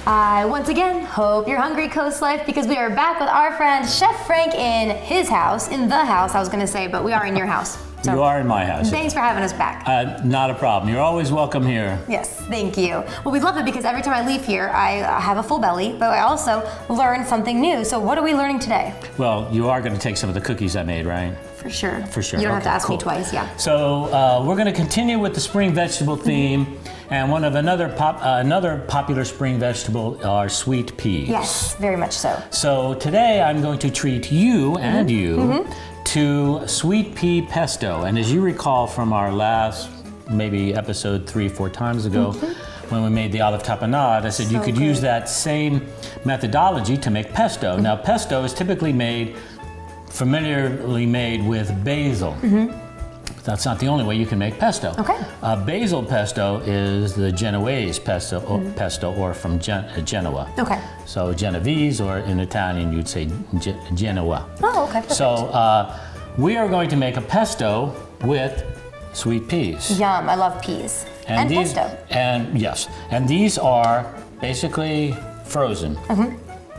I once again hope you're hungry, CoastLife, because we are back with our friend Chef Frank in his house, in the house I was going to say, but we are in your house. So you are in my house. Thanks for having us back. Not a problem. You're always welcome here. Yes, thank you. Well, we love it because every time I leave here, I have a full belly, but I also learn something new. So what are we learning today? Well, you are going to take some of the cookies I made, right? For sure. For sure. You don't have to ask cool. me twice, yeah. So we're going to continue with the spring vegetable theme, and another popular spring vegetable are sweet peas. Yes, very much so. So today I'm going to treat you and you to sweet pea pesto. And as you recall from our last maybe episode 3-4 times ago, when we made the olive tapenade, I said you could use that same methodology to make pesto. Now pesto is typically familiarly made with basil. That's not the only way you can make pesto. Okay. Basil pesto is the Genoese pesto, or from Genoa. Okay. So Genovese, or in Italian you'd say Genoa. Oh, okay. Perfect. So we are going to make a pesto with sweet peas. Yum, I love peas. And pesto. And yes, and these are basically frozen.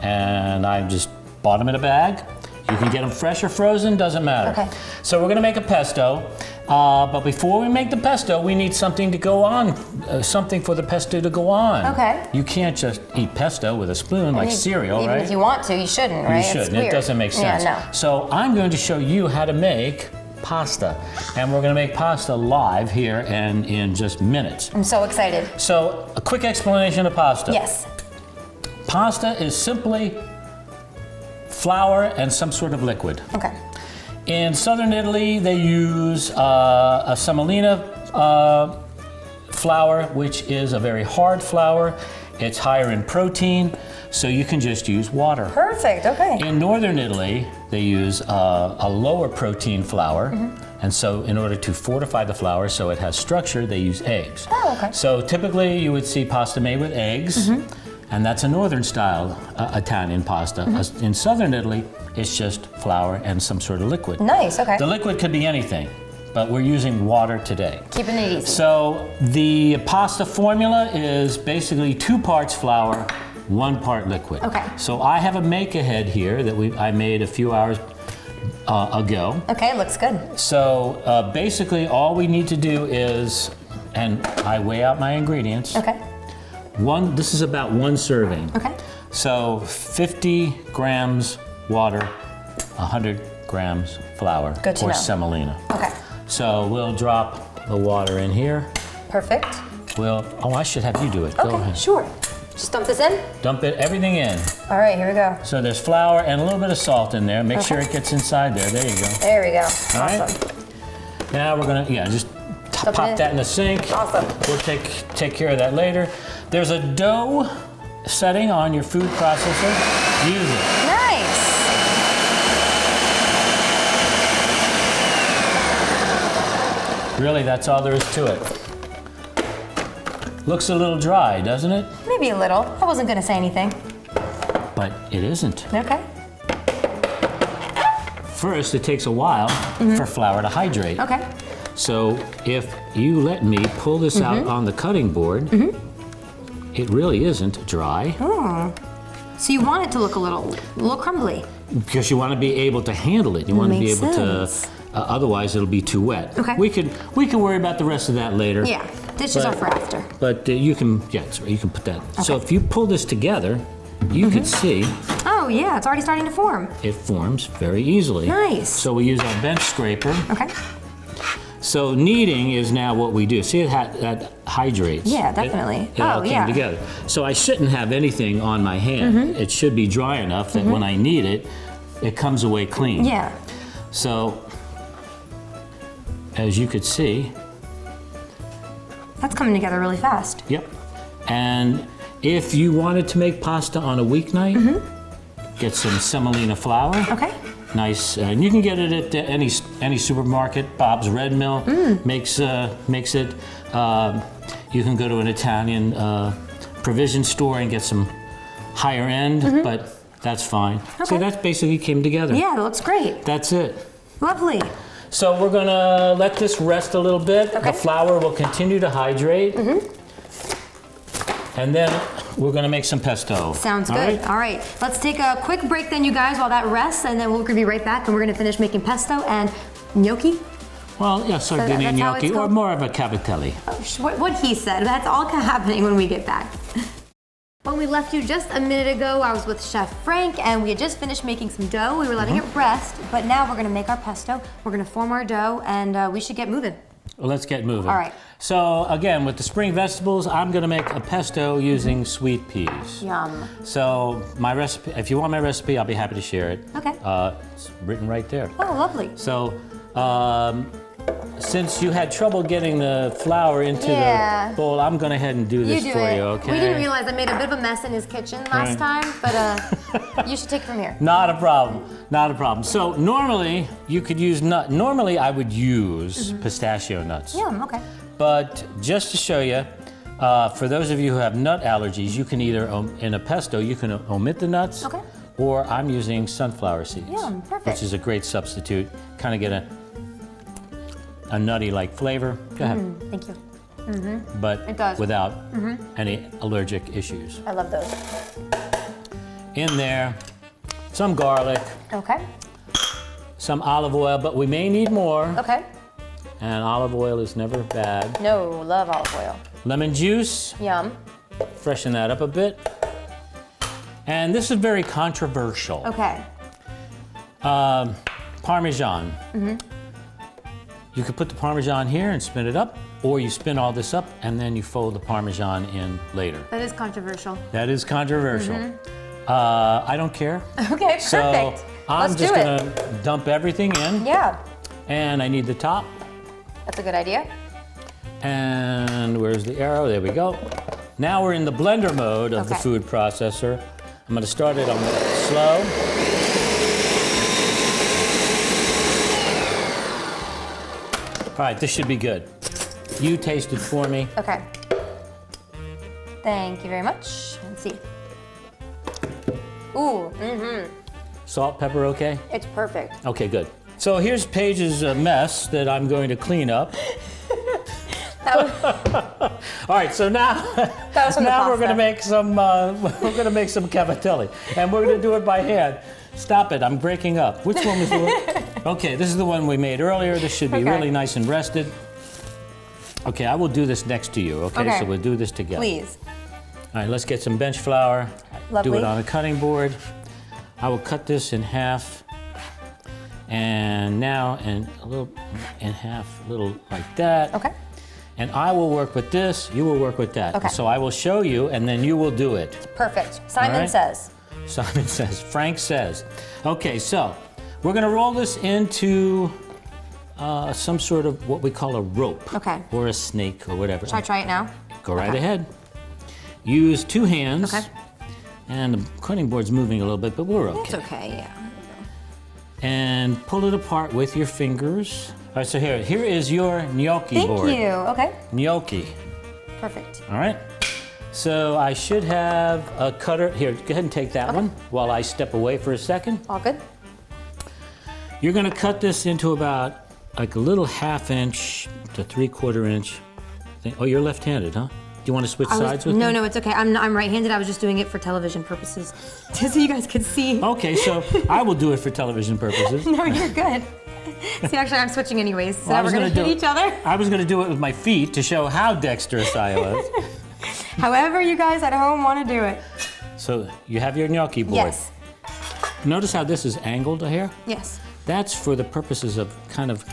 And I just bought them in a bag. You can get them fresh or frozen, doesn't matter. Okay. So we're gonna make a pesto, but before we make the pesto, we need something to go on, something for the pesto to go on. Okay. You can't just eat pesto with a spoon like cereal, even right? if you want to, you shouldn't, right? You shouldn't, It's it doesn't make sense. Yeah, no. So I'm going to show you how to make pasta. And we're gonna make pasta live here and in just minutes. I'm so excited. So a quick explanation of pasta. Yes. Pasta is simply flour and some sort of liquid. Okay. In southern Italy, they use a semolina flour, which is a very hard flour. It's higher in protein, so you can just use water. Perfect, okay. In northern Italy, they use a lower protein flour, and so in order to fortify the flour so it has structure, they use eggs. Oh, okay. So typically you would see pasta made with eggs, and that's a northern style Italian pasta. In southern Italy, it's just flour and some sort of liquid. Nice, okay. The liquid could be anything, but we're using water today. Keeping it easy. So the pasta formula is basically 2 parts flour, 1 part liquid. Okay. So I have a make-ahead here that I made a few hours ago. Okay, looks good. So basically all we need to do is, and I weigh out my ingredients. Okay. This is about 1 serving. Okay. So 50 grams water, 100 grams flour. Good to or know. semolina. Okay. So we'll drop the water in here. Perfect. I should have you do it. Go Okay, ahead. sure. Just dump this in? Dump everything in. All right, here we go. So there's flour and a little bit of salt in there. Make sure Okay. it gets inside there. There you go. There we go. All Awesome. right. Now we're gonna, just Dump it pop in. that in the sink. Awesome. We'll take care of that later. There's a dough setting on your food processor. Use it. Nice. Really, that's all there is to it. Looks a little dry, doesn't it? Maybe a little. I wasn't gonna say anything. But it isn't. Okay. First, it takes a while for flour to hydrate. Okay. So if you let me pull this out on the cutting board, it really isn't dry. So you want it to look a little crumbly. Because you want to be able to handle it. You want to be Makes able sense. to, otherwise it'll be too wet. Okay. We can worry about the rest of that later. Yeah, dishes are for after. But you can put that. So if you pull this together, you can see Oh yeah, it's already starting to form. it forms very easily. Nice. So we use our bench scraper. Okay. So kneading is now what we do. See, that hydrates. Yeah, definitely. It all Oh, came yeah. together. So I shouldn't have anything on my hand. It should be dry enough that when I knead it, it comes away clean. Yeah. So, as you could see, That's coming together really fast. yep. And if you wanted to make pasta on a weeknight, get some semolina flour. Okay. Nice, and you can get it at any supermarket. Bob's Red Mill makes it. You can go to an Italian provision store and get some higher end, but that's fine. Okay. So that basically came together. Yeah, it looks great. That's it. Lovely. So we're gonna let this rest a little bit. Okay. The flour will continue to hydrate. And then we're gonna make some pesto. Sounds good. All right. Let's take a quick break then, you guys, while that rests, and then we're gonna be right back and we're gonna finish making pesto and gnocchi. Well, yeah, sardine gnocchi, or more of a cavatelli. What he said. That's all happening when we get back. When we left you just a minute ago, I was with Chef Frank, and we had just finished making some dough. We were letting it rest, but now we're gonna make our pesto. We're gonna form our dough, and we should get moving. Well, let's get moving. All right. So again, with the spring vegetables, I'm gonna make a pesto using sweet peas. Yum. So my recipe, if you want my recipe, I'll be happy to share it. Okay. It's written right there. Oh, lovely. So, since you had trouble getting the flour into the bowl, I'm going to head and do this for you, okay? We didn't realize I made a bit of a mess in his kitchen last time, but you should take it from here. Not a problem, not a problem. So normally you could use normally I would use pistachio nuts. Yum, okay. But just to show you, for those of you who have nut allergies, you can either, in a pesto, you can omit the nuts. Okay. Or I'm using sunflower seeds. Yum, perfect. Which is a great substitute. Kind of get a nutty-like flavor. Go ahead. Thank you. But it does. without any allergic issues. I love those. In there, some garlic, Okay. some olive oil, but we may need more. Okay. And olive oil is never bad. No, love olive oil. Lemon juice, Yum. freshen that up a bit. And this is very controversial. Okay. Parmesan. You could put the Parmesan here and spin it up, or you spin all this up and then you fold the Parmesan in later. That is controversial. That is controversial. I don't care. Okay, perfect. So I'm Let's just do gonna dump everything in. Yeah, And I need the top. that's a good idea. And where's the arrow? There we go. Now we're in the blender mode of the Okay. food processor. I'm gonna start it on slow. All right, this should be good. You taste it for me. Okay. Thank you very much. Let's see. Ooh, Salt, pepper, okay? it's perfect. Okay, good. So here's Paige's mess that I'm going to clean up. All right, so now, now we're going to make some cavatelli, and we're going to do it by hand. Stop it! I'm breaking up. Which one was the one? Okay, this is the one we made earlier. This should be really nice and rested. Okay, I will do this next to you. Okay, so we'll do this together. Please. All right, let's get some bench flour. Lovely. Do it on a cutting board. I will cut this in half. And now, and a little in half, a little like that. Okay. And I will work with this, you will work with that. Okay. So I will show you, and then you will do it. Perfect. Simon right. says. Simon says, Frank says. Okay, so we're gonna roll this into some sort of what we call a rope. Okay. Or a snake or whatever. Should I try it now? Go right ahead. Use 2 hands. Okay. And the cutting board's moving a little bit, but we're okay. It's okay, yeah. And pull it apart with your fingers. All right, so here is your gnocchi board. Thank you. Okay. Gnocchi. Perfect. All right. So I should have a cutter. Here, go ahead and take that one while I step away for a second. All good? You're gonna cut this into about like a little 1/2 inch to 3/4 inch thing. Oh, you're left-handed, huh? Do you want to switch sides with me? No, it's okay. I'm right-handed. I was just doing it for television purposes, just so you guys could see. Okay, so I will do it for television purposes. No, you're good. See, actually, I'm switching anyways, so Well, now we're gonna hit each other. I was gonna do it with my feet to show how dexterous I was. However you guys at home want to do it. So you have your gnocchi board. Yes. Notice how this is angled here? Yes. That's for the purposes of kind of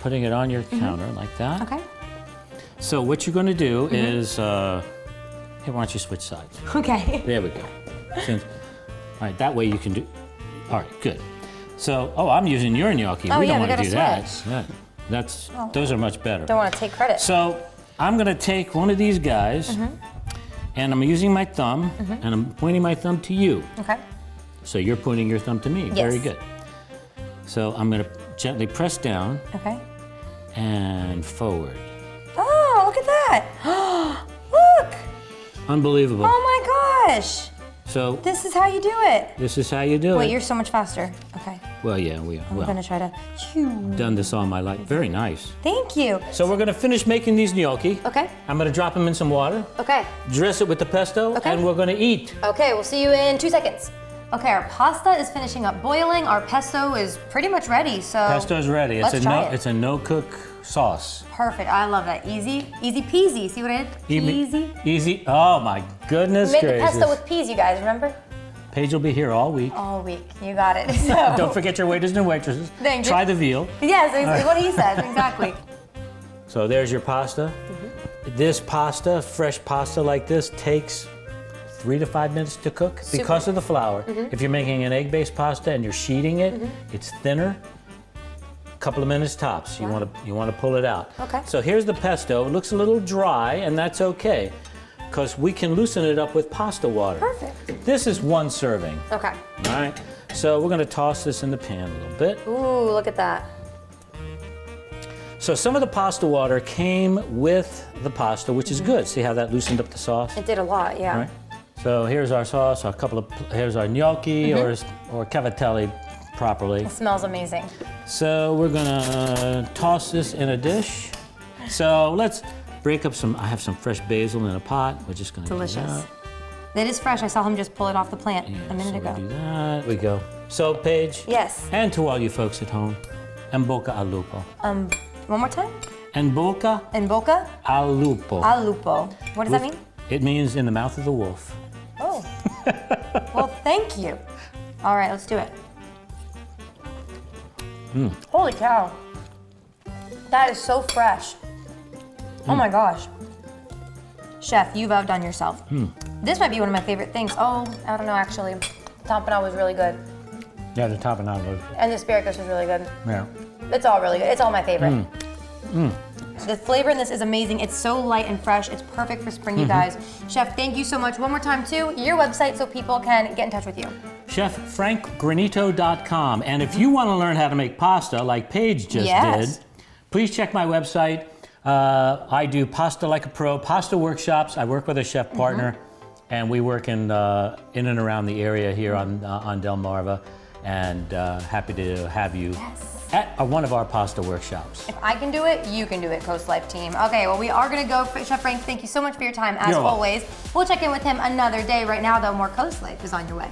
putting it on your counter like that. Okay. So what you're going to do is, here, why don't you switch sides? Okay. There we go. All right, that way you can do. All right, good. So, I'm using your gnocchi. Oh, we yeah, don't we want to gotta do switch. that. Those are much better. Don't want to take credit. So I'm going to take one of these guys, and I'm using my thumb, and I'm pointing my thumb to you. Okay. So you're pointing your thumb to me. Yes. Very good. So I'm going to gently press down Okay. and forward. Oh, look at that. Look. Unbelievable. Oh my gosh. So This is how you do it. this is how you do it. Wait, you're so much faster. Okay. Well, yeah, we are. I'm gonna try to. Done this all my life. Very nice. Thank you. So we're gonna finish making these gnocchi. Okay. I'm gonna drop them in some water, Okay. dress it with the pesto, Okay. and we're gonna eat. Okay, we'll see you in 2 seconds. Okay, our pasta is finishing up boiling. Our pesto is pretty much ready, so. Pesto's ready. Let's try it. It's a no-cook sauce. Perfect, I love that. Easy peasy. See what I did? Easy. Easy. Oh my goodness Made the gracious. pesto with peas, you guys, remember? Paige will be here all week. All week, you got it. So. Don't forget your waiters and waitresses. Thank you. Try the veal. Yes, it's what he said, exactly. So there's your pasta. This pasta, fresh pasta like this, takes 3 to 5 minutes to cook because of the flour. If you're making an egg-based pasta and you're sheeting it, it's thinner. Couple of minutes tops. You want to pull it out. Okay. So here's the pesto. It looks a little dry, and that's okay, because we can loosen it up with pasta water. Perfect. This is 1 serving. Okay. All right. So we're going to toss this in the pan a little bit. Ooh, look at that. So some of the pasta water came with the pasta, which is good. See how that loosened up the sauce? It did a lot, yeah. All right. So here's our sauce. Here's our gnocchi or cavatelli properly. It smells amazing. So we're gonna toss this in a dish. So let's break up I have some fresh basil in a pot. We're just gonna Delicious. do that. It is fresh. I saw him just pull it off the plant a minute So ago. we do that. We go. So Paige. Yes. And to all you folks at home, en bocca al lupo. One more time? En bocca In boca al lupo. al lupo. What does that mean? It means in the mouth of the wolf. Oh. Well, thank you. All right, let's do it. Holy cow. That is so fresh. Oh my gosh. Chef, you've outdone yourself. This might be one of my favorite things. Oh, I don't know actually. Tapenade was really good. Yeah, the tapenade was. And the asparagus was really good. Yeah. It's all really good. It's all my favorite. The flavor in this is amazing. It's so light and fresh. It's perfect for spring, you guys. Chef, thank you so much. One more time too, your website so people can get in touch with you. ChefFrankGranito.com. And if you want to learn how to make pasta like Paige just did, please check my website. I do Pasta Like a Pro, pasta workshops. I work with a chef partner, and we work in and around the area here on Delmarva, and happy to have you at one of our pasta workshops. If I can do it, you can do it, CoastLife team. Okay, well, we are gonna go. Chef Frank, thank you so much for your time, as You're welcome. always. We'll check in with him another day. Right now, though, more CoastLife is on your way.